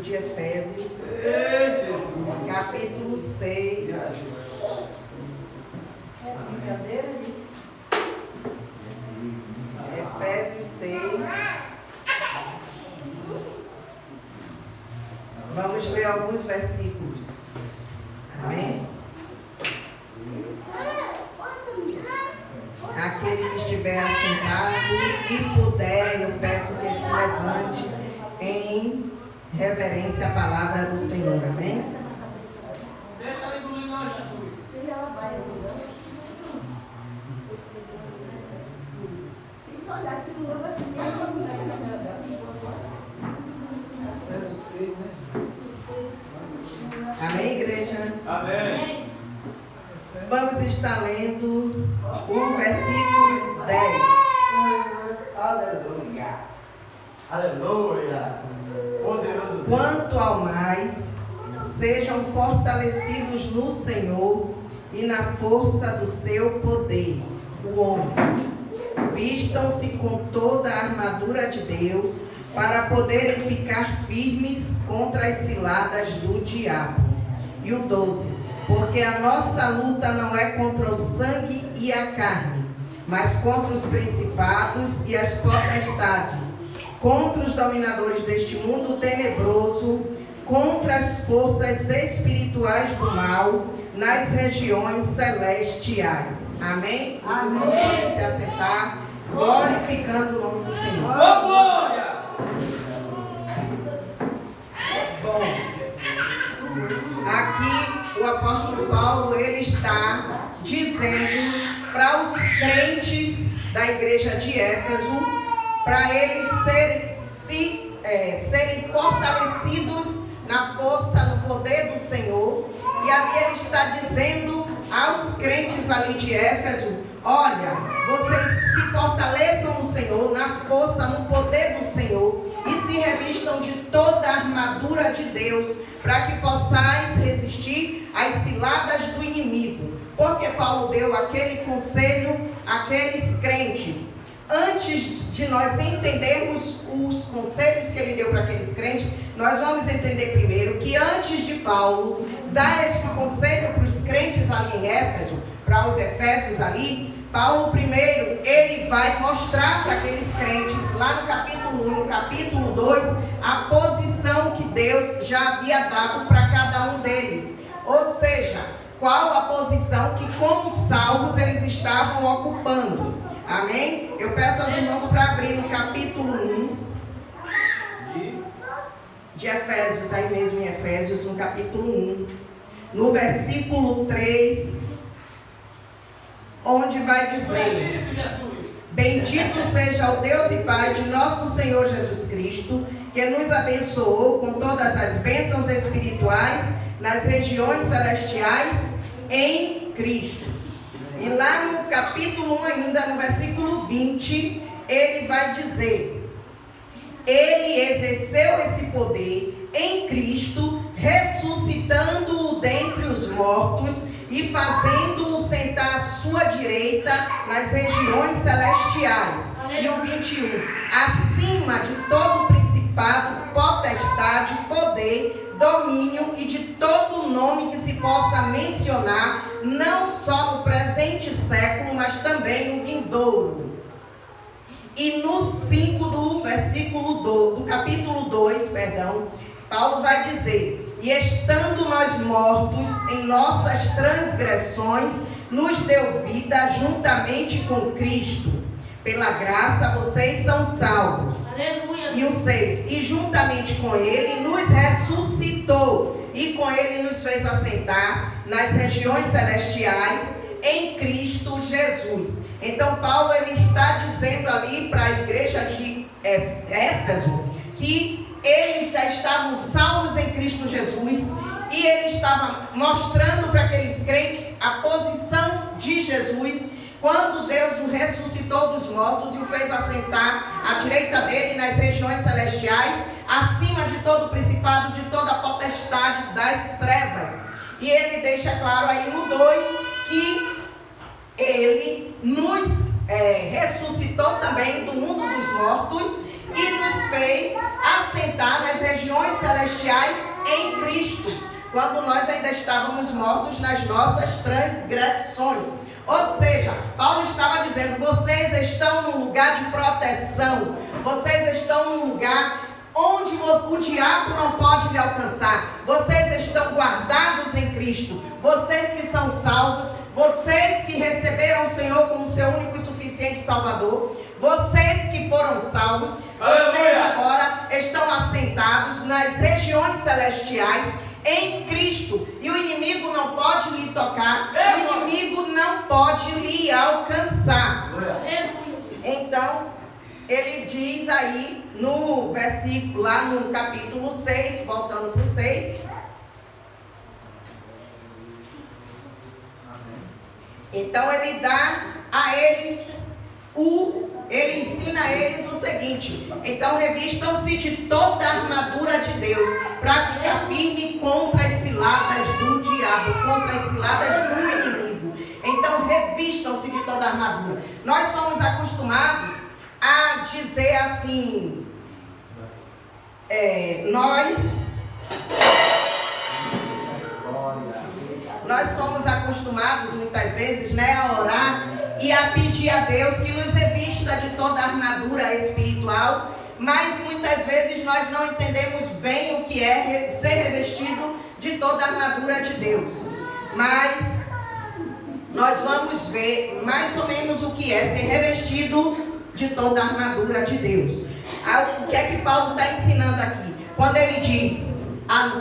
de Efésios, capítulo 6. É brincadeira isso? Efésios 6. Vamos ler alguns versículos. Amém? Aquele que estiver assentado e puder, eu peço que se levante em reverência à palavra do Senhor. Amém? Deixa ela engolir nós, Jesus. E ela vai mudando. Tem que olhar que não vai Amém, igreja? Amém. Vamos estar lendo o versículo 10. Aleluia. Aleluia. Poderoso Deus. Quanto ao mais, sejam fortalecidos no Senhor e na força do seu poder. O 11. Vistam-se com toda a armadura de Deus, para poderem ficar firmes contra as ciladas do diabo. E o 12. Porque a nossa luta não é contra o sangue e a carne, mas contra os principados e as potestades, contra os dominadores deste mundo tenebroso, contra as forças espirituais do mal nas regiões celestiais. Amém? Os irmãos podem se assentar, glorificando o nome do Senhor. Ô, glória! Bom, aqui o apóstolo Paulo, ele está dizendo para os crentes da igreja de Éfeso, para eles serem fortalecidos na força, no poder do Senhor. E ali ele está dizendo aos crentes ali de Éfeso: olha, vocês se fortaleçam no Senhor, na força, no poder do Senhor, e se revistam de toda a armadura de Deus, para que possais resistir às ciladas do inimigo. Porque Paulo deu aquele conselho àqueles crentes. Antes de nós entendermos os conselhos que ele deu para aqueles crentes, nós vamos entender primeiro que antes de Paulo dar esse conselho para os crentes ali em Éfeso, para os efésios ali, Paulo primeiro, ele vai mostrar para aqueles crentes, lá no capítulo 1 e no capítulo 2, a posição que Deus já havia dado para cada um deles. Ou seja, qual a posição que como salvos eles estavam ocupando. Amém? Eu peço aos irmãos para abrir no capítulo 1 de Efésios, aí mesmo em Efésios, no capítulo 1, no versículo 3, onde vai dizer: bendito seja o Deus e Pai de nosso Senhor Jesus Cristo, que nos abençoou com todas as bênçãos espirituais nas regiões celestiais em Cristo. E lá no capítulo 1 ainda, no versículo 20, ele vai dizer: ele exerceu esse poder em Cristo, ressuscitando-o dentre os mortos e fazendo-o sentar à sua direita nas regiões celestiais. E o 21, acima de todo principado, potestade, poder, domínio e de todo nome que se possa mencionar, não só no presente século, mas também no vindouro. E no 5 do versículo do capítulo 2, Paulo vai dizer: e estando nós mortos em nossas transgressões, nos deu vida juntamente com Cristo. Pela graça vocês são salvos. Aleluia. E o 6, e juntamente com ele nos ressuscitou, e com ele nos fez assentar nas regiões celestiais em Cristo Jesus. Então Paulo, ele está dizendo ali para a igreja de Éfeso que eles já estavam salvos em Cristo Jesus, e ele estava mostrando para aqueles crentes a posição de Jesus quando Deus o ressuscitou dos mortos e o fez assentar à direita dele nas regiões celestiais, acima de todo principado, de toda potestade das trevas. E ele deixa claro aí no 2 que ele nos ressuscitou também do mundo dos mortos e nos fez assentar nas regiões celestiais em Cristo, quando nós ainda estávamos mortos nas nossas transgressões. Ou seja, Paulo estava dizendo, vocês estão num lugar de proteção, vocês estão num lugar onde o diabo não pode lhe alcançar. Vocês estão guardados em Cristo, vocês que são salvos, vocês que receberam o Senhor como seu único e suficiente Salvador, vocês que foram salvos, vocês agora estão assentados nas regiões celestiais em Cristo, e o inimigo não pode lhe tocar, o inimigo não pode lhe alcançar. Então, ele diz aí no versículo, lá no capítulo 6, voltando para o 6. Então ele dá a eles ele ensina a eles o seguinte: então revistam-se de toda a armadura de Deus, para ficar firme contra as ciladas do diabo, contra as ciladas do inimigo. Então revistam-se de toda a armadura. Nós somos acostumados a dizer assim, nós somos acostumados muitas vezes, a orar e a pedir a Deus que nos revista de toda a armadura espiritual, mas muitas vezes nós não entendemos bem o que é ser revestido de toda a armadura de Deus. Mas nós vamos ver mais ou menos o que é ser revestido de toda a armadura de Deus. O que é que Paulo está ensinando aqui? Quando ele diz,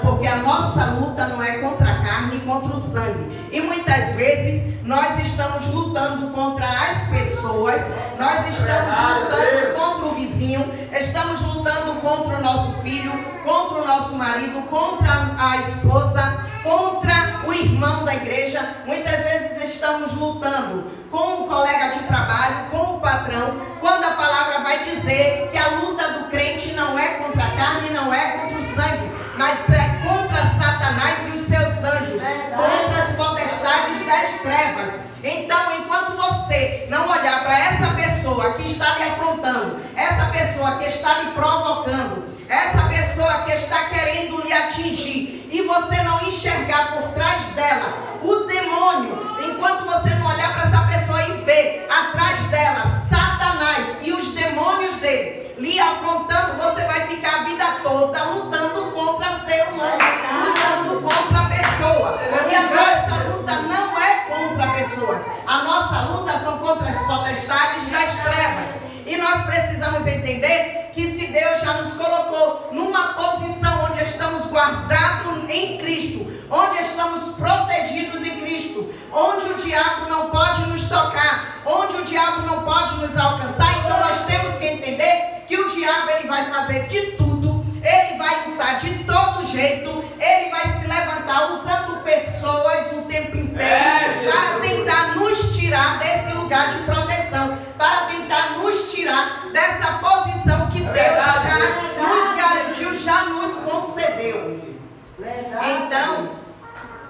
porque a nossa luta não é contra a carne e contra o sangue. E muitas vezes nós estamos lutando contra as pessoas, nós estamos lutando contra o vizinho, estamos lutando contra o nosso filho, contra o nosso marido, contra a esposa, contra o irmão da igreja. Muitas vezes estamos lutando com o colega de trabalho, com o patrão, quando a palavra vai dizer que a luta do crente não é contra a carne, não é contra o sangue, mas é contra Satanás e os seus anjos, contra as potestades das trevas. Então, enquanto você não olhar para essa pessoa que está lhe afrontando, essa pessoa que está lhe provocando, essa pessoa que está querendo lhe atingir, e você não enxergar por trás dela o demônio, enquanto você não olhar para essa pessoa e ver atrás dela Satanás e os demônios dele lhe afrontando, você vai ficar a vida toda lutando contra ser humano, lutando contra a pessoa. E a nossa luta não é contra pessoas, a nossa luta são contra as potestades das trevas. E nós precisamos entender que se Deus já nos colocou numa posição onde estamos guardados em Cristo, onde estamos protegidos em Cristo, onde o diabo não pode nos tocar, onde o diabo não pode nos alcançar, então nós temos que entender que o diabo ele vai fazer de tudo, ele vai lutar de todo jeito, ele vai se levantar usando pessoas o tempo inteiro para tentar nos tirar desse lugar de proteção, para tentar nos tirar dessa posição que Deus já nos garantiu, já nos concedeu. Então,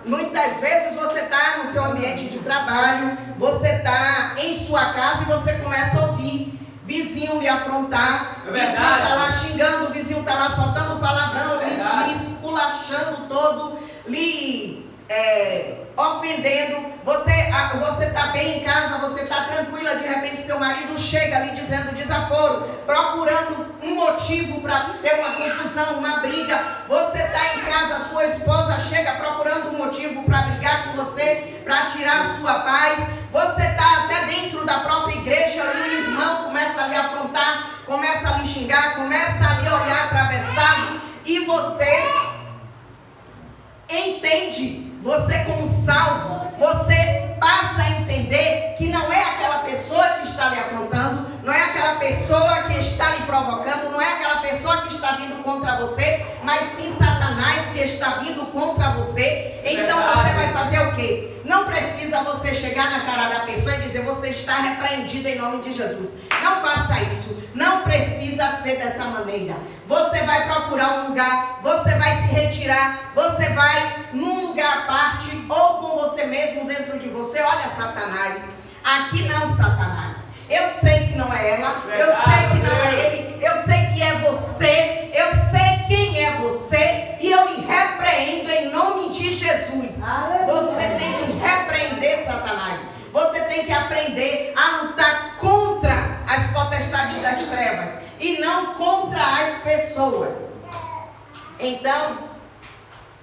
muitas vezes você está no seu ambiente de trabalho, você está em sua casa e você começa a ouvir vizinho lhe afrontar, vizinho está lá xingando, vizinho está lá soltando palavrão, lhe esculachando todo, lhe ofendendo. Você está bem em casa, você está tranquila, de repente seu marido chega lhe dizendo desaforo, procurando um motivo para ter uma confusão, uma briga. Você está em casa, sua esposa chega procurando um motivo para brigar com você, para tirar a sua paz. Você está até dentro da própria igreja e o irmão começa a lhe afrontar, começa a lhe xingar, começa a lhe olhar atravessado, e você entende, você como salvo, você passa a entender que não é aquela pessoa que está lhe afrontando, não é aquela pessoa que está lhe provocando, não é aquela pessoa que está vindo contra você, mas sim Satanás que está vindo contra você. Então você vai fazer o quê? Não precisa você chegar na cara da pessoa e dizer você está repreendido em nome de Jesus. Não faça isso. Não precisa ser dessa maneira. Você vai procurar um lugar, você vai se retirar, você vai num lugar à parte ou com você mesmo dentro de você. Olha, Satanás, aqui não, Satanás. Eu sei que não é ela, eu sei que não é ele, eu sei que é você, eu sei quem é você. Então,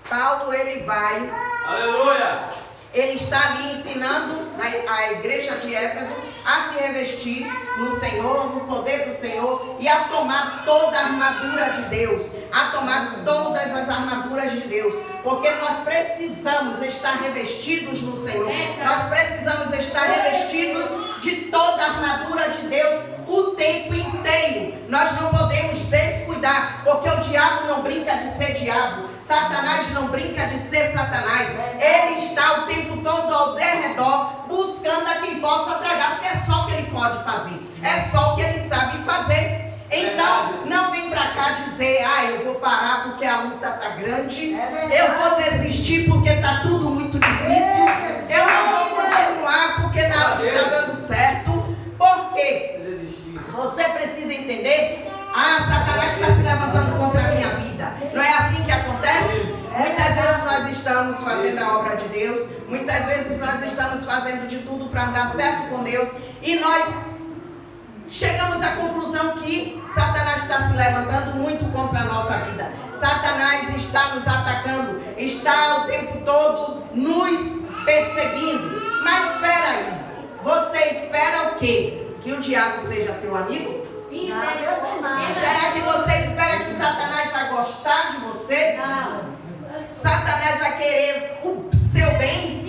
Paulo, ele vai... Aleluia! Ele está ali ensinando a igreja de Éfeso a se revestir no Senhor, no poder do Senhor, e a tomar toda a armadura de Deus, a tomar todas as armaduras de Deus, porque nós precisamos estar revestidos no Senhor, nós precisamos estar revestidos de toda a armadura de Deus o tempo inteiro. Nós não podemos descuidar, porque o diabo não brinca de ser diabo, Satanás não brinca de ser Satanás. Ele está o tempo todo ao derredor, buscando a quem possa tragar, porque é só o que ele pode fazer, é só o que ele sabe fazer. Então, não vem pra cá dizer, eu vou parar porque a luta tá grande, eu vou desistir porque tá tudo muito difícil, eu não vou continuar porque nada está dando certo. Por quê? Você precisa entender, Satanás está se levantando contra a minha vida. Não é assim que acontece? Muitas vezes nós estamos fazendo a obra de Deus, muitas vezes nós estamos fazendo de tudo para dar certo com Deus, e nós chegamos à conclusão que Satanás está se levantando muito contra a nossa vida. Satanás está nos atacando, está o tempo todo nos perseguindo. Mas espera aí, você espera o quê? Que o diabo seja seu amigo? Será que você espera que Satanás vai gostar de você? Não. Satanás vai querer o seu bem?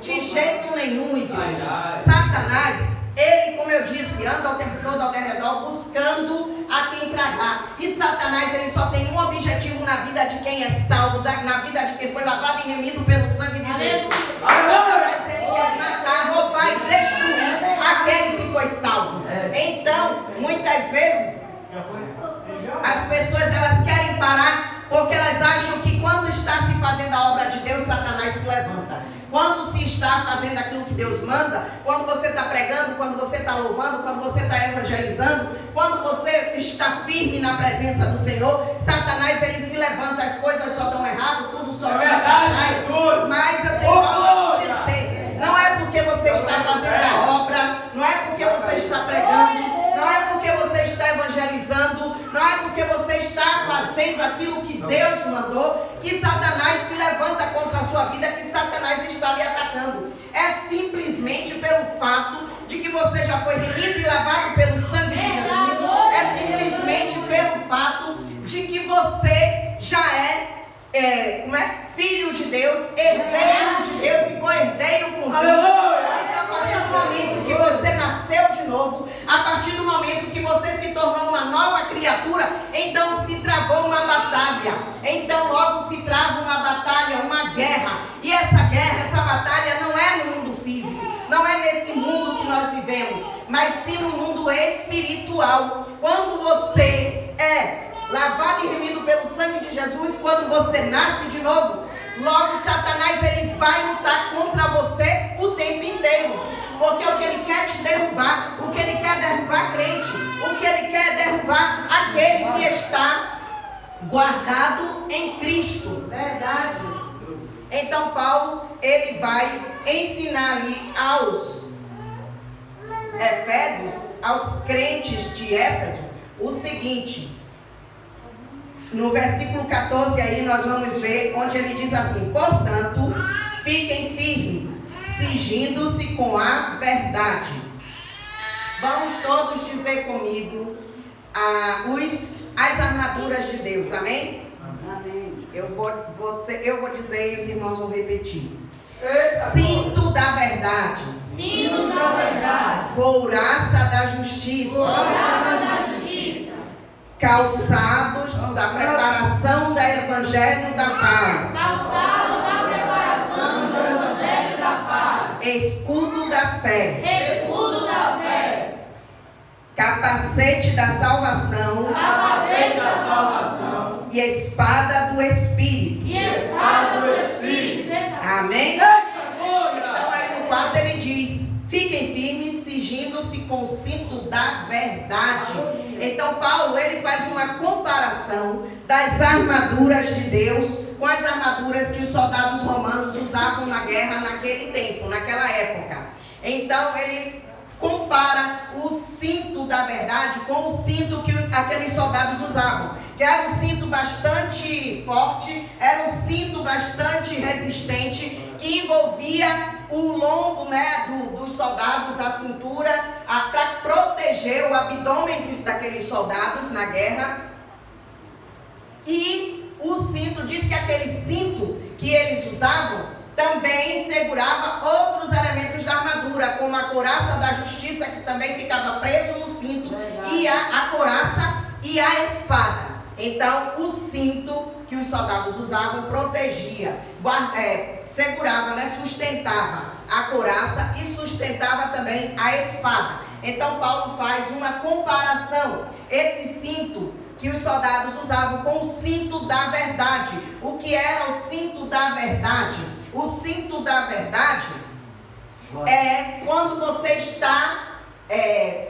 De jeito nenhum, igreja. Satanás, ele, como eu disse, anda o tempo todo ao redor buscando a quem tragar. E Satanás, ele só tem um objetivo na vida de quem é salvo, na vida de quem foi lavado e remido pelo sangue de Jesus. Satanás, ele quer matar, roubar e destruir aquele que foi salvo. Então, muitas vezes, as pessoas, elas querem parar porque elas acham que quando está se fazendo a obra de Deus, Satanás se levanta. Quando se está fazendo aquilo que Deus manda, quando você está pregando, quando você está louvando, quando você está evangelizando, quando você está firme na presença do Senhor, Satanás, ele se levanta, as coisas só dão errado, tudo só anda para trás. Mas eu tenho algo a dizer, não é porque você está fazendo a obra, não é porque você está pregando, não é porque você está evangelizando, não é porque você está fazendo aquilo que Deus mandou, que Satanás se levanta contra a sua vida, que Satanás está lhe atacando. É simplesmente pelo fato de que você já foi remido e lavado pelo sangue de Jesus. É simplesmente pelo fato de que você já é filho de Deus, herdeiro de Deus e co-herdeiro com Cristo. Então, a partir do momento que você nasceu de novo, a partir do momento que você se tornou uma nova criatura, então se travou uma batalha. Então logo se trava uma batalha, uma guerra. E essa guerra, essa batalha não é no mundo físico, não é nesse mundo que nós vivemos, mas sim no mundo espiritual. Quando você é lavado e remido pelo sangue de Jesus, quando você nasce de novo, logo Satanás, ele vai lutar contra você o tempo inteiro. Porque o que ele quer te derrubar, o que ele quer derrubar crente, o que ele quer derrubar aquele que está guardado em Cristo. Verdade. Então Paulo, ele vai ensinar ali aos Efésios, aos crentes de Éfeso, o seguinte. No versículo 14 aí nós vamos ver onde ele diz assim: portanto, fiquem firmes, cingindo-se com a verdade. Vamos todos dizer comigo as armaduras de Deus, amém? Amém. Eu vou dizer e os irmãos vão repetir. Eita, Cinto da verdade. Cinto da verdade. Couraça da justiça. Couraça da justiça. Calçados da preparação do Evangelho da paz. Calçados da preparação do Evangelho da paz. Escudo da fé. Escudo da fé. Capacete da salvação. Capacete da salvação. E espada do Espírito. E espada do Espírito. Amém? Então aí no 4 ele diz: fiquem firmes, cingindo-se com o cinto da verdade. Então Paulo, ele faz uma comparação das armaduras de Deus com as armaduras que os soldados romanos usavam na guerra naquele tempo, naquela época. Então ele compara o cinto da verdade com o cinto que aqueles soldados usavam, que era um cinto bastante forte, era um cinto bastante resistente, que envolvia o lombo, dos soldados, a cintura, para proteger o abdômen daqueles soldados na guerra. E o cinto, diz que aquele cinto que eles usavam também segurava outros elementos da armadura, como a couraça da justiça, que também ficava preso no cinto, e a couraça e a espada. Então, o cinto que os soldados usavam protegia, segurava, sustentava a couraça e sustentava também a espada. Então, Paulo faz uma comparação, esse cinto que os soldados usavam com o cinto da verdade. O que era o cinto da verdade? O cinto da verdade é quando você está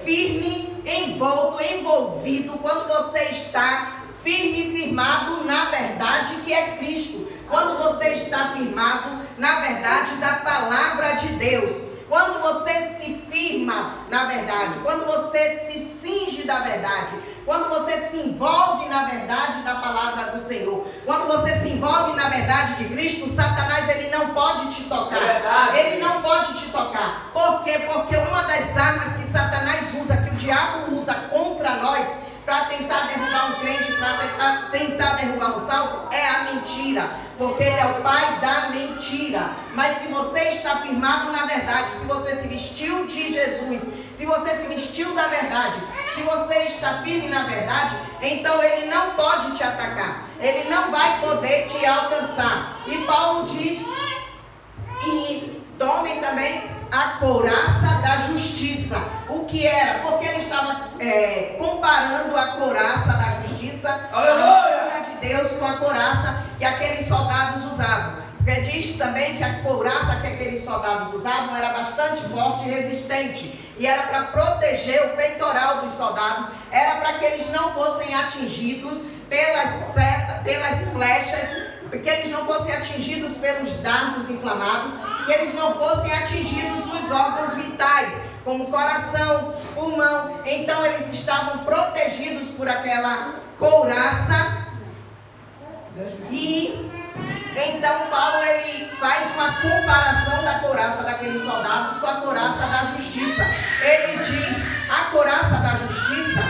firme, envolvido, quando você está firme, firmado na verdade que é Cristo. Quando você está firmado na verdade da palavra de Deus. Quando você se firma na verdade, quando você se cinge da verdade, quando você se envolve na verdade da palavra do Senhor, quando você se envolve na verdade de Cristo, Satanás ele não pode te tocar. Ele não pode te tocar. Por quê? Porque uma das armas que Satanás usa, que o diabo usa contra nós, para tentar derrubar um crente, para tentar derrubar um salvo, é a mentira. Porque ele é o pai da mentira. Mas se você está firmado na verdade, se você se vestiu de Jesus, se você se vestiu da verdade, se você está firme na verdade, então ele não pode te atacar. Ele não vai poder te alcançar. E Paulo diz, e tomem também a couraça da justiça. O que era? Porque ele estava comparando a couraça da justiça, a armadura de Deus, com a couraça que aqueles soldados usavam. Porque diz também que a couraça que aqueles soldados usavam era bastante forte e resistente. E era para proteger o peitoral dos soldados, era para que eles não fossem atingidos pelas flechas, que eles não fossem atingidos pelos dardos inflamados, que eles não fossem atingidos nos órgãos vitais, como coração, pulmão. Então eles estavam protegidos por aquela couraça. E então Paulo ele faz uma comparação da couraça daqueles soldados com a couraça da justiça. Ele diz, a couraça da justiça,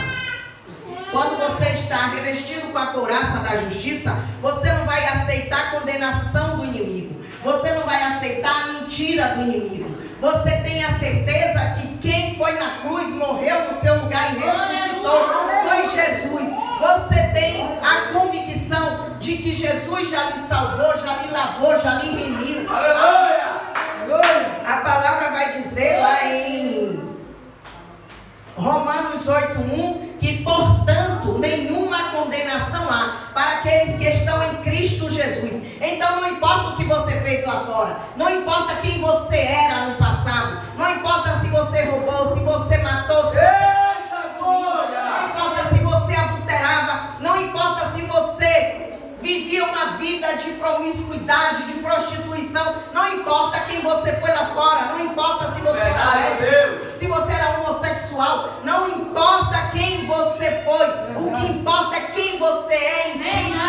quando você está revestido com a couraça da justiça, você não vai aceitar a condenação do inimigo. Você não vai aceitar a mentira do inimigo. Você tem a certeza que quem foi na cruz, morreu no seu lugar e ressuscitou, foi Jesus. Você tem a convicção de que Jesus já lhe salvou, já lhe lavou, já lhe remiu. A palavra vai dizer lá em Romanos 8:1 que, portanto, nenhuma condenação há para aqueles que estão em Cristo Jesus. Então não importa o que você fez lá fora, não importa quem você era no passado, não importa se você roubou, se você matou, se você não importa se você adulterava, não importa se você vivia uma vida de promiscuidade, de prostituição, não importa quem você foi lá fora, não importa se você era lésbico, se você era homossexual, não importa quem você foi, o que importa é quem você é em Cristo.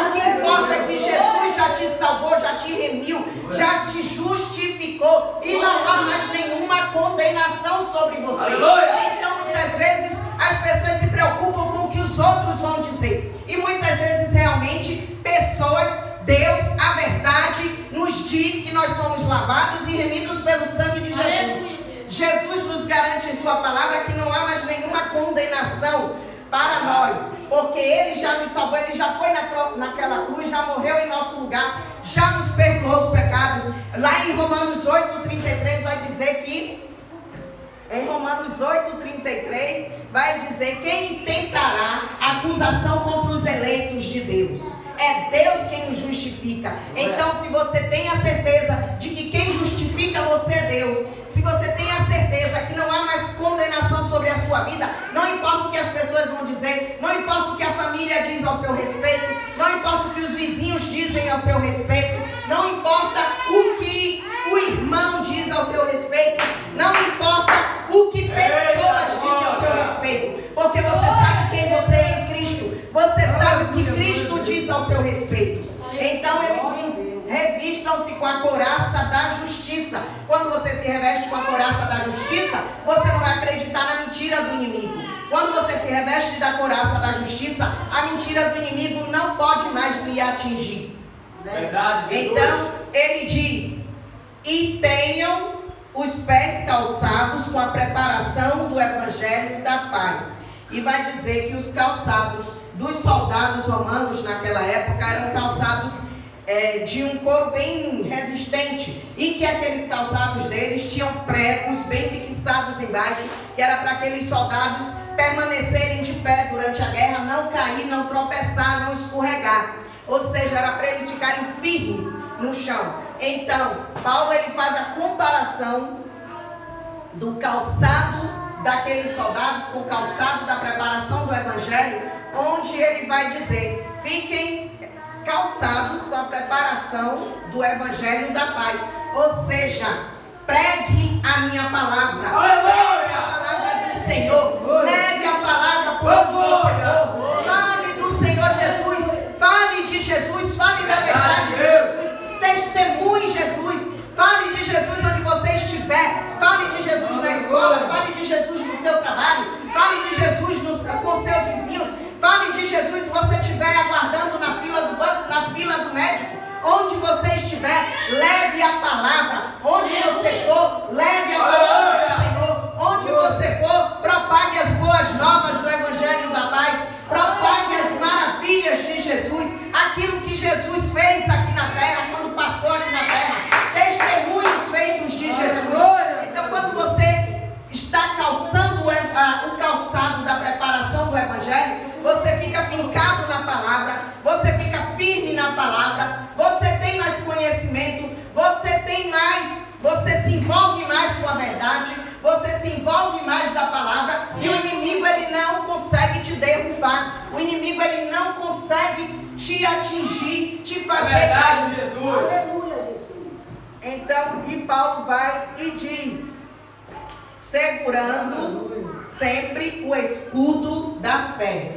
O que importa é que Jesus já te salvou, já te remiu, já te justificou e não há mais nenhuma condenação sobre você. Então muitas vezes as pessoas se preocupam com o que os outros vão dizer, e muitas vezes realmente Deus, a verdade, nos diz que nós somos lavados e remidos pelo sangue de Jesus. Jesus nos garante em sua palavra que não há mais nenhuma condenação para nós, porque Ele já nos salvou, Ele já foi naquela cruz, já morreu em nosso lugar, já nos perdoou os pecados. Lá em Romanos 8:33 vai dizer que, em Romanos 8:33 vai dizer, quem intentará acusação contra os eleitos de Deus? É Deus quem os justifica. Então, se você tem a certeza de que quem justifica você é Deus, se você tem a certeza que não há mais condenação sobre a sua vida, não importa o que as pessoas vão dizer, não importa o que a família diz ao seu respeito, não importa o que os vizinhos dizem ao seu respeito, não importa o que o irmão diz ao seu respeito, não importa o que Revistam-se com a couraça da justiça. Quando você se reveste com a couraça da justiça, você não vai acreditar na mentira do inimigo. Quando você se reveste da couraça da justiça, a mentira do inimigo não pode mais lhe atingir. Verdade, então, ele diz: e tenham os pés calçados com a preparação do evangelho da paz. E vai dizer que os calçados dos soldados romanos naquela época eram calçados de um couro bem resistente, e que aqueles calçados deles tinham pregos bem fixados embaixo, que era para aqueles soldados permanecerem de pé durante a guerra, não cair, não tropeçar, não escorregar. Ou seja, era para eles ficarem firmes no chão. Então, Paulo ele faz a comparação do calçado daqueles soldados com o calçado da preparação do evangelho, onde ele vai dizer: fiquem calçados com a preparação do evangelho da paz. Ou seja, pregue a minha palavra, pregue a palavra do Senhor, leve a palavra por onde você for, fale do Senhor Jesus, fale de Jesus, fale da verdade de Jesus, testemunhe Jesus, fale de Jesus onde você estiver, fale de Jesus na escola, fale de Jesus no seu trabalho, fale de Jesus com seus vizinhos, fale de Jesus se você estiver aguardando na fila do banco, na fila do médico, onde você estiver, leve a palavra, onde você for, leve a palavra do Senhor, onde você for, propague as boas novas do evangelho da paz, propague as maravilhas de Jesus, aquilo que Jesus fez aqui na terra, quando passou aqui na terra, testemunhos feitos de Jesus. Então, quando você está calçando o calçado da preparação do evangelho, você fica fincado na palavra, você fica firme na palavra, você tem mais conhecimento, você se envolve mais com a verdade, você se envolve mais da palavra, e o inimigo ele não consegue te derrubar, o inimigo ele não consegue te atingir, te fazer cair. Aleluia, Jesus. Então, e Paulo vai e diz: segurando sempre o escudo da fé.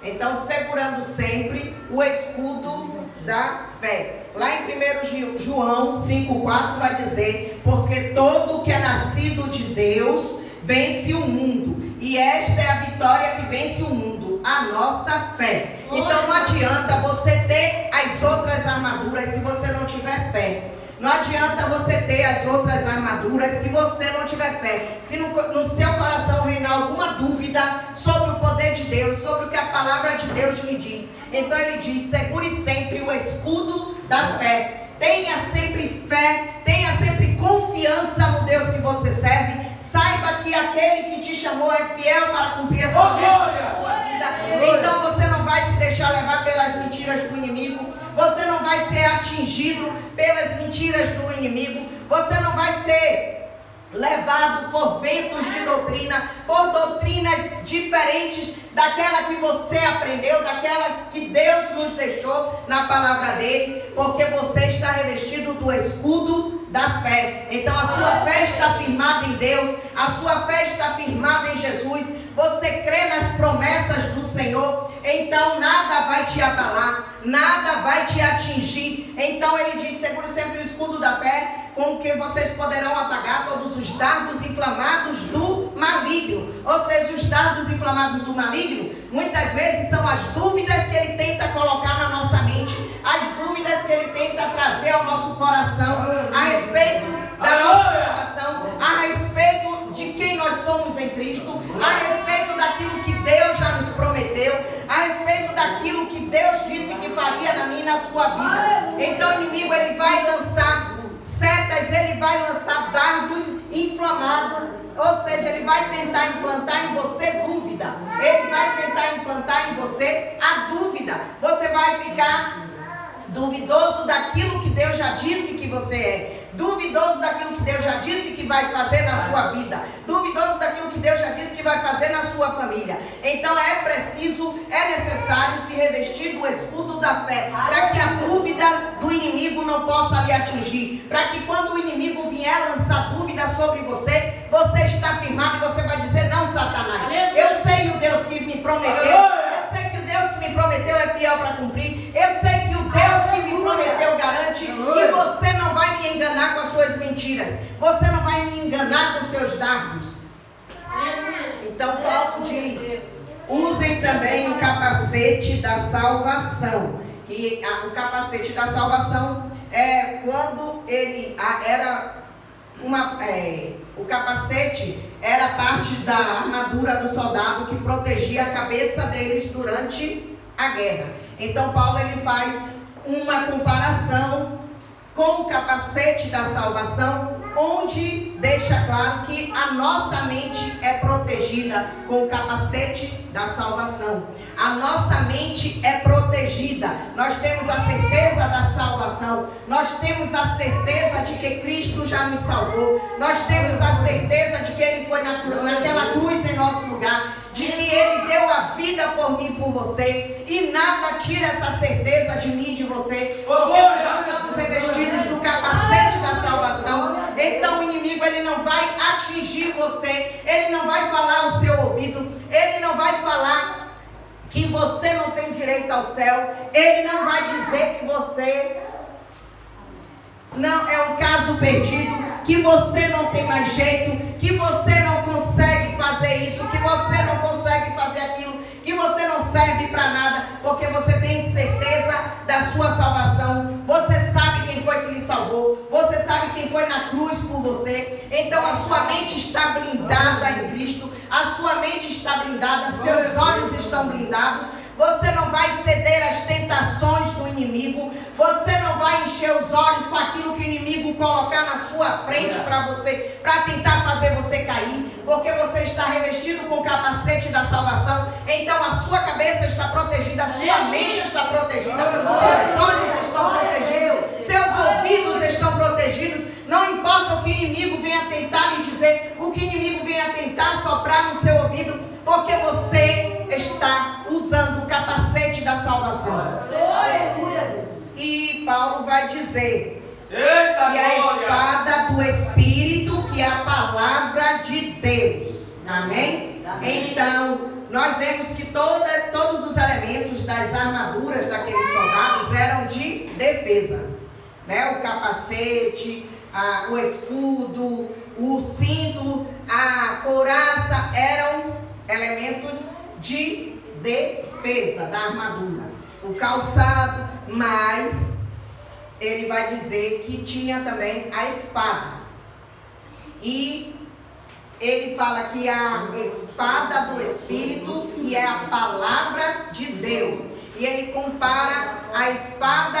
Então, segurando sempre o escudo da fé. Lá em 1 João 5,4 vai dizer: porque todo que é nascido de Deus vence o mundo, e esta é a vitória que vence o mundo, a nossa fé. Então não adianta você ter as outras armaduras se você não tiver fé. Não adianta você ter as outras armaduras se você não tiver fé. Se no seu coração reinar alguma dúvida sobre o poder de Deus, sobre o que a palavra de Deus lhe diz. Então ele diz: segure sempre o escudo da fé. Tenha sempre fé, tenha sempre confiança no Deus que você serve. Saiba que aquele que te chamou é fiel para cumprir as promessas da sua vida. Então você não vai se deixar levar pelas mentiras do inimigo. Você não vai ser atingido pelas mentiras do inimigo. Você não vai ser levado por ventos de doutrina, por doutrinas diferentes daquela que você aprendeu, daquelas que Deus nos deixou na palavra dele, porque você está revestido do escudo da fé. Então a sua fé está firmada em Deus, a sua fé está firmada em Jesus, você crê nas promessas do Senhor, então nada vai te abalar, nada vai te atingir. Então ele diz: segure sempre o escudo da fé, com que vocês poderão apagar todos os dardos inflamados do maligno. Ou seja, os dardos inflamados do maligno, muitas vezes são as dúvidas que ele tenta colocar na nossa mente, as dúvidas que ele tenta trazer ao nosso coração, a respeito da nossa salvação, a respeito de quem nós somos em Cristo, a respeito daquilo que Deus já nos prometeu, a respeito daquilo que Deus disse que faria na minha e na sua vida. Então o inimigo ele vai lançar setas, ele vai lançar dardos inflamados, ou seja, ele vai tentar implantar em você dúvida, ele vai tentar implantar em você a dúvida. Você vai ficar duvidoso daquilo que Deus já disse que você é, duvidoso daquilo que Deus já disse que vai fazer na sua vida, duvidoso daquilo que Deus já disse que vai fazer na sua família. Então é necessário se revestir do escudo da fé, para que a dúvida do inimigo não possa lhe atingir, para que quando o inimigo vier lançar dúvida sobre você, você está firmado e você vai dizer: não, Satanás, eu sei o Deus que me prometeu, eu sei que o Deus que me prometeu é fiel para cumprir, eu sei que o Deus que me prometeu garante, e você mentiras. Você não vai me enganar com seus dardos. Então Paulo diz: usem também o capacete da salvação. E o capacete da salvação é quando ele era o capacete era parte da armadura do soldado que protegia a cabeça deles durante a guerra. Então Paulo ele faz uma comparação com o capacete da salvação, onde deixa claro que a nossa mente é protegida com o capacete da salvação. A nossa mente é protegida. Nós temos a certeza da salvação. Nós temos a certeza de que Cristo já nos salvou. Nós temos a certeza de que Ele foi naquela cruz em nosso lugar. De que Ele deu a vida por mim e por você. E nada tira essa certeza de mim e de você. Porque nós estamos revestidos do capacete da salvação. Então o inimigo ele não vai atingir você. Ele não vai falar ao seu ouvido. Ele não vai falar que você não tem direito ao céu. Ele não vai dizer que você não é um caso perdido, que você não tem mais jeito, que você não consegue fazer isso, que você não consegue fazer aquilo, que você não serve para nada, porque você tem certeza da sua salvação. Você sabe quem foi que lhe salvou, você sabe quem foi na cruz por você. Então a sua mente está blindada em Cristo, a sua mente está blindada, seus olhos estão blindados. Você não vai ceder às tentações do inimigo. Você não vai encher os olhos com aquilo que o inimigo colocar na sua frente para você, para tentar fazer você cair, porque você está revestido com o capacete da salvação. Então a sua cabeça está protegida, a sua mente está protegida, seus olhos estão protegidos, seus ouvidos estão protegidos. Não importa o que o inimigo venha tentar lhe dizer, o que o inimigo venha tentar soprar no seu ouvido, porque você está usando o capacete da salvação. E Paulo vai dizer: e a espada do Espírito, que é a palavra de Deus. Amém? Então, nós vemos que todos os elementos das armaduras daqueles soldados eram de defesa, né? O capacete, o escudo, o cinto, a couraça eram elementos de defesa da armadura. O calçado, mas ele vai dizer que tinha também a espada. E ele fala que a espada do Espírito, que é a palavra de Deus. E ele compara a espada,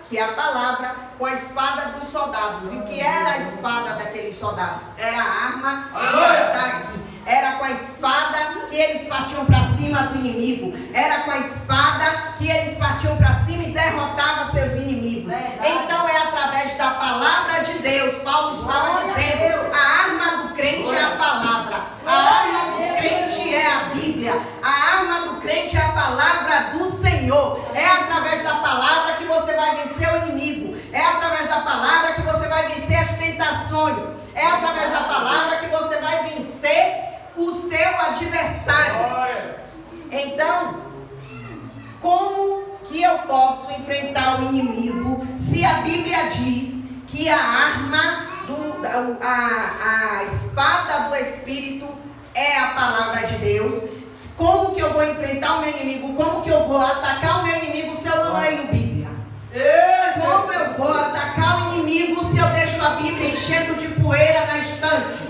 que é a palavra, com a espada dos soldados. E o que era a espada daqueles soldados? Era a arma que está aqui. Era com a espada que eles partiam para cima do inimigo. Era com a espada que eles partiam para cima e derrotavam seus inimigos. Então é através da palavra de Deus. Paulo estava dizendo: a arma do crente é a palavra. A arma do crente é a Bíblia. A arma do crente é a palavra do Senhor. É através da palavra que você vai vencer o inimigo. É através da palavra que você vai vencer as tentações. É através da palavra que você vai vencer o seu adversário. Então, como que eu posso enfrentar o inimigo se a Bíblia diz que a arma, a espada do Espírito é a palavra de Deus? Como que eu vou enfrentar o meu inimigo? Como que eu vou atacar o meu inimigo se eu não leio Bíblia? Como eu vou atacar o inimigo se eu deixo a Bíblia enchendo de poeira na estante?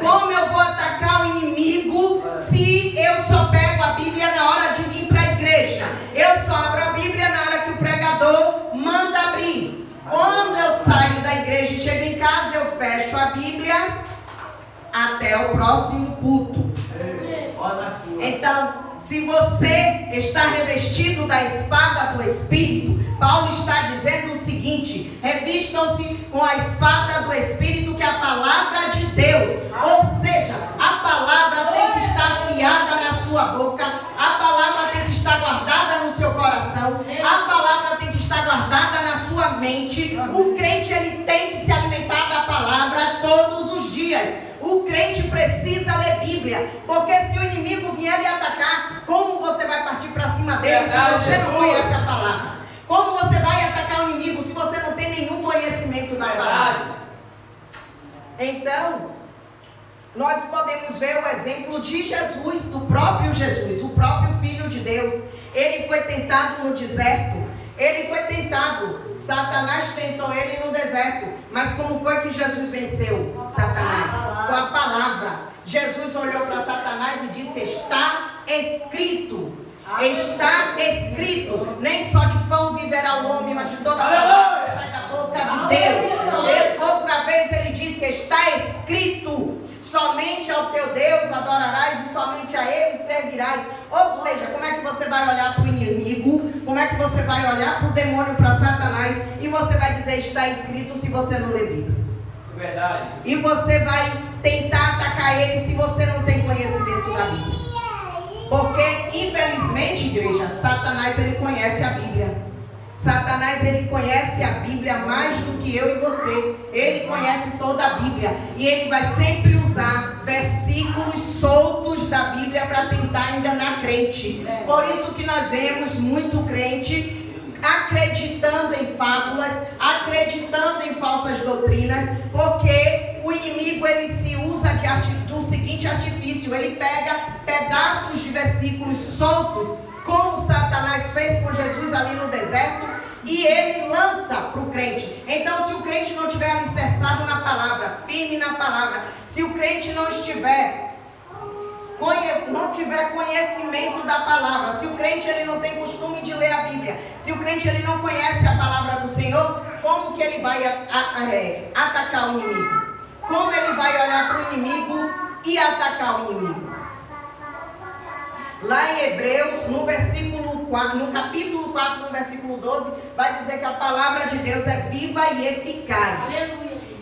Como eu vou atacar o inimigo se eu só pego a Bíblia na hora de vir para a igreja? Eu só abro a Bíblia na hora que o pregador manda abrir. Quando eu saio da igreja e chego em casa, eu fecho a Bíblia até o próximo culto. Então, se você está revestido da espada do Espírito, Paulo está dizendo o seguinte: revistam-se com a espada do Espírito, que é a palavra de Deus. Ou seja, a palavra tem que estar afiada na sua boca, a palavra tem que estar guardada no seu coração, a palavra tem que estar guardada na sua mente. O crente ele tem que se alimentar da palavra todos os dias. O crente precisa ler Bíblia, porque se o inimigo vier lhe atacar, como você vai partir para cima dele se você não conhece a palavra? Como você vai atacar o inimigo se você não tem nenhum conhecimento da palavra? Então, nós podemos ver o exemplo de Jesus, do próprio Jesus, o próprio Filho de Deus. Ele foi tentado no deserto. Ele foi tentado. Satanás tentou ele no deserto. Mas como foi que Jesus venceu Satanás? Com a palavra. Jesus olhou para Satanás e disse: está escrito. Está escrito. Nem só de pão viverá o homem, mas de toda a palavra que sai da boca de Deus. Outra vez ele disse: está escrito. Somente ao teu Deus adorarás e somente a Ele servirás. Ou seja, como é que você vai olhar para o inimigo? Como é que você vai olhar para o demônio, para Satanás? E você vai dizer: está escrito, se você não lê Bíblia. Verdade. E você vai tentar atacar ele se você não tem conhecimento da Bíblia. Porque, infelizmente, igreja, Satanás ele conhece a Bíblia. Satanás ele conhece a Bíblia mais do que eu e você. Ele conhece toda a Bíblia. E ele vai sempre usar versículos soltos da Bíblia para tentar enganar crente. Por isso que nós vemos muito crente acreditando em fábulas, acreditando em falsas doutrinas, porque o inimigo ele se usa do seguinte artifício: ele pega pedaços de versículos soltos, como Satanás fez com Jesus ali no deserto, e ele lança para o crente. Então, se o crente não estiver alicerçado na palavra, firme na palavra, se o crente não tiver conhecimento da palavra, se o crente ele não tem costume de ler a Bíblia, se o crente ele não conhece a palavra do Senhor, como que ele vai atacar o inimigo? Como ele vai olhar para o inimigo e atacar o inimigo? Lá em Hebreus, no capítulo 4, no versículo 12, vai dizer que a palavra de Deus é viva e eficaz.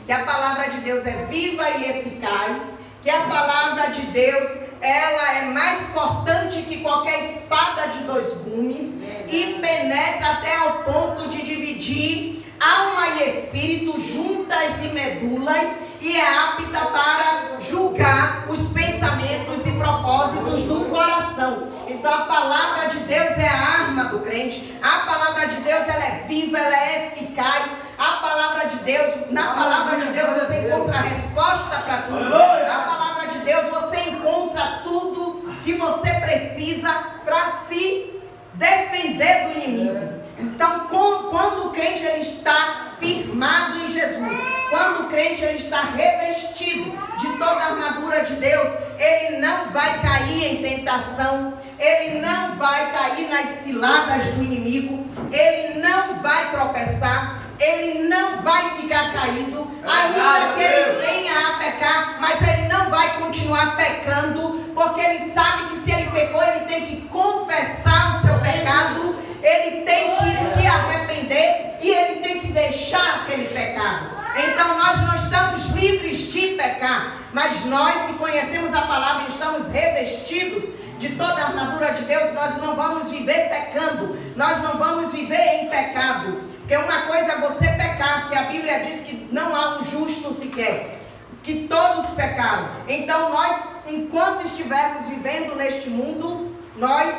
Que a palavra de Deus é viva e eficaz. Que a palavra de Deus, ela é mais cortante que qualquer espada de 2 gumes e penetra até ao ponto de dividir alma e espírito, juntas e medulas, e é apta para julgar os pensamentos e propósitos do coração. Então a palavra de Deus é a arma do crente. A palavra de Deus ela é viva, ela é eficaz. A palavra de Deus, na palavra de Deus você encontra a resposta para tudo. Na palavra de Deus você encontra tudo que você precisa para se defender do inimigo. Então, quando o crente ele está firmado em Jesus, quando o crente ele está revestido de toda a armadura de Deus, ele não vai cair em tentação, ele não vai cair nas ciladas do inimigo, ele não vai tropeçar, ele não vai ficar caído, ainda que ele venha a pecar, mas ele não vai continuar pecando, porque ele sabe que se ele pecou, ele tem que confessar o seu pecado, ele tem que se arrepender e ele tem que deixar aquele pecado. Então nós não estamos livres de pecar, mas nós, se conhecemos a palavra e estamos revestidos de toda a armadura de Deus, nós não vamos viver pecando, nós não vamos viver em pecado. Porque uma coisa é você pecar, porque a Bíblia diz que não há um justo sequer, que todos pecaram. Então nós, enquanto estivermos vivendo neste mundo, nós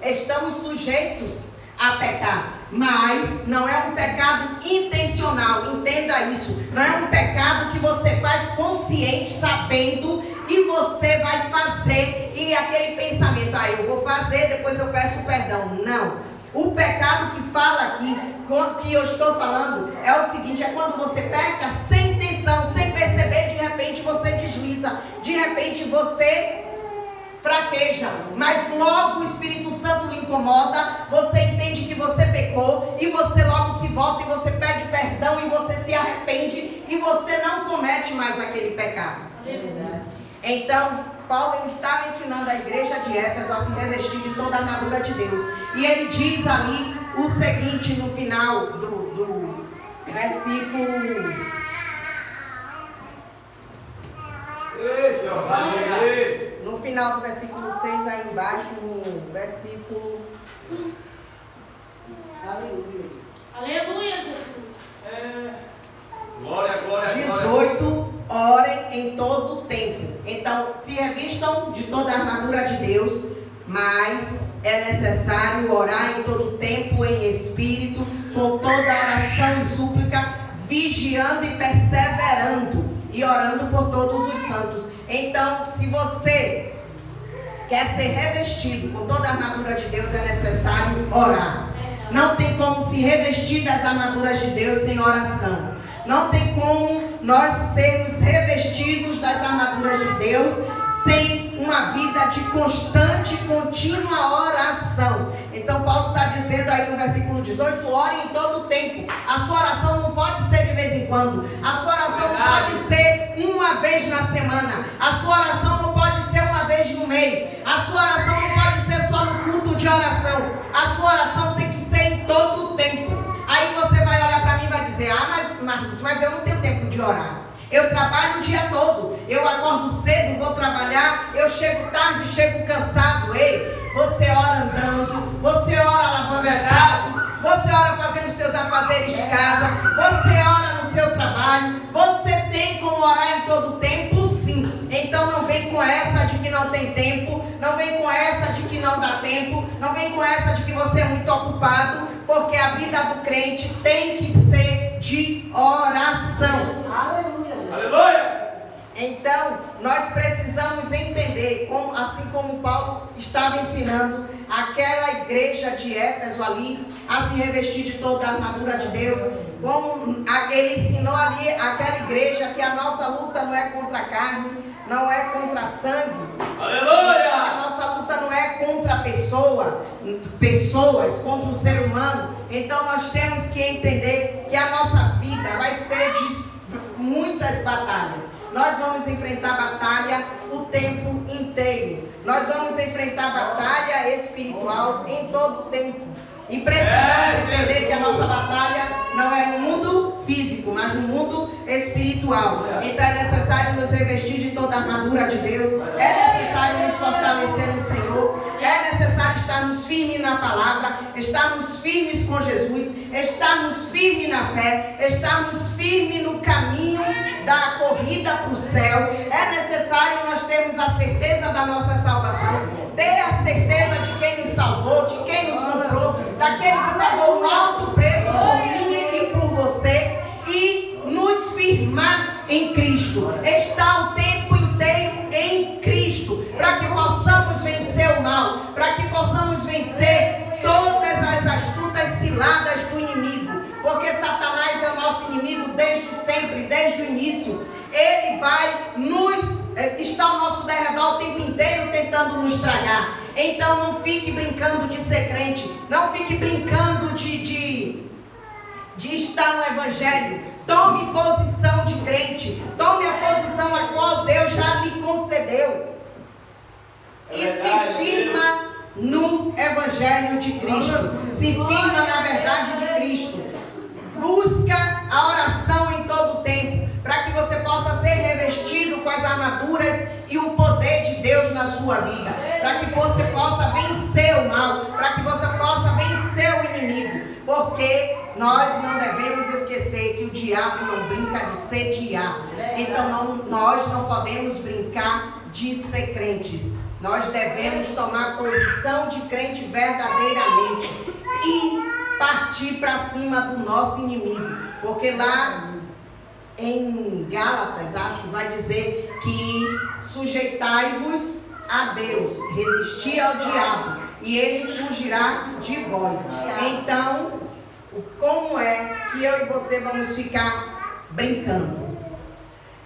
estamos sujeitos a pecar. Mas não é um pecado intencional, entenda isso. Não é um pecado que você faz consciente, sabendo, e você vai fazer, e aquele pensamento: eu vou fazer, depois eu peço perdão. Não. O pecado que fala aqui, que eu estou falando, é o seguinte: é quando você peca sem intenção, sem perceber, de repente você desliza, de repente você fraqueja, mas logo o Espírito Santo lhe incomoda, você entende que você pecou, e você logo se volta, e você pede perdão, e você se arrepende, e você não comete mais aquele pecado. Então, Paulo estava ensinando a igreja de Éfeso a se revestir de toda a armadura de Deus, e ele diz ali o seguinte no final do versículo... No final do versículo 6, aí embaixo, no versículo... Aleluia, Jesus. Glória, glória, 18, orem em todo o tempo. Então, se revistam de toda a armadura de Deus, mas é necessário orar em todo o tempo, em espírito, com toda oração e súplica, vigiando e perseverando e orando por todos os santos. Então, se você quer ser revestido com toda a armadura de Deus, é necessário orar. Não tem como se revestir das armaduras de Deus sem oração. Não tem como nós sermos revestidos das armaduras de Deus sem uma vida de constante e contínua oração. Então Paulo está dizendo aí no versículo 18, ore em todo o tempo. A sua oração não pode ser de vez em quando. A sua oração não pode ser uma vez na semana. A sua oração não pode ser uma vez no mês. A sua oração não pode ser só no culto de oração. A sua oração tem que ser em todo o tempo. Aí você vai olhar para mim e vai dizer, Marcos, mas eu não tenho tempo de orar. Eu trabalho o dia todo. Eu acordo cedo, vou trabalhar. Eu chego tarde, chego cansado. Ei, você ora andando. Você ora lavando os pratos. Você ora fazendo seus afazeres de casa. Você ora no seu trabalho. Você tem como orar em todo o tempo, sim. Então não vem com essa de que não tem tempo. Não vem com essa de que não dá tempo. Não vem com essa de que você é muito ocupado. Porque a vida do crente tem que ser de oração. Aleluia. Aleluia! Então, nós precisamos entender, assim como Paulo estava ensinando aquela igreja de Éfeso ali, a se revestir de toda a armadura de Deus, como ele ensinou ali aquela igreja que a nossa luta não é contra a carne, não é contra sangue. Aleluia! A nossa luta não é contra pessoas, contra o ser humano. Então nós temos que entender que a nossa vida vai ser de muitas batalhas. Nós vamos enfrentar batalha o tempo inteiro. Nós vamos enfrentar batalha espiritual em todo o tempo. E precisamos entender que a nossa batalha não é no mundo físico, mas no mundo espiritual. Então é necessário nos revestir de toda a armadura de Deus. É necessário nos fortalecer no Senhor. É necessário estarmos firmes na palavra, estarmos firmes com Jesus, estarmos firmes na fé, estarmos firmes no caminho da corrida para o céu. É necessário nós termos a certeza da nossa salvação, ter a certeza de quem nos salvou, de quem nos comprou, daquele que pagou um alto preço por mim e por você, e nos firmar em Cristo, estar o tempo inteiro em Cristo, para que possamos vencer o mal, para que possamos vencer todas as astutas ciladas do inimigo, porque Satanás é o nosso inimigo desde sempre, desde o início. Ele vai está ao nosso derredor o tempo inteiro tentando nos tragar. Então não fique brincando de ser crente, não fique brincando de estar no evangelho. Tome posição de crente, tome a posição a qual Deus já lhe concedeu, e se firma no evangelho de Cristo, se firma na verdade de Cristo. Busca a oração em todo o tempo, para que você possa ser revestido com as armaduras e o poder de Deus na sua vida, para que você possa vencer o mal, para que você possa vencer o inimigo, porque nós não devemos esquecer que o diabo não brinca de ser diabo. Então nós não podemos brincar de ser crentes. Nós devemos tomar posição de crente verdadeiramente e partir para cima do nosso inimigo, porque lá em Gálatas, vai dizer que sujeitai-vos a Deus, resisti ao diabo e ele fugirá de vós. Então, como é que eu e você vamos ficar brincando?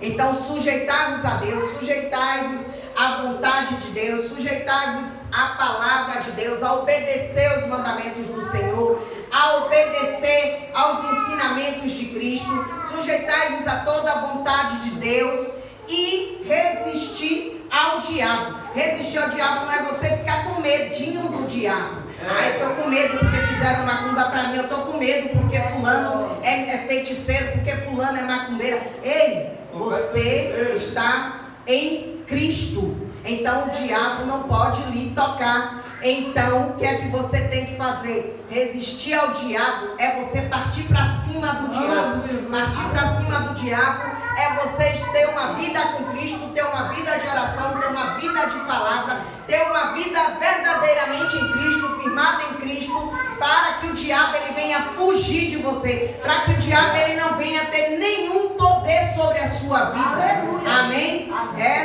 Então, sujeitai-vos a Deus, sujeitai-vos à vontade de Deus, sujeitai-vos à palavra de Deus, a obedecer os mandamentos do Senhor, a obedecer aos ensinamentos de Cristo, sujeitai-vos a toda a vontade de Deus e resistir ao diabo. Resistir ao diabo não é você ficar com medinho do diabo. Eu estou com medo porque fizeram macumba para mim, eu estou com medo porque fulano é feiticeiro, porque fulano é macumbeira. Ei, você está em Cristo, então o diabo não pode lhe tocar. Então, o que é que você tem que fazer? Resistir ao diabo é você partir para cima do diabo. Partir para cima do diabo é você ter uma vida com Cristo, ter uma vida de oração, ter uma vida de palavra, ter uma vida verdadeiramente em Cristo, firmada em Cristo, para que o diabo ele venha fugir de você, para que o diabo ele não venha ter nenhum poder sobre a sua sua vida. Aleluia. Amém? Amém.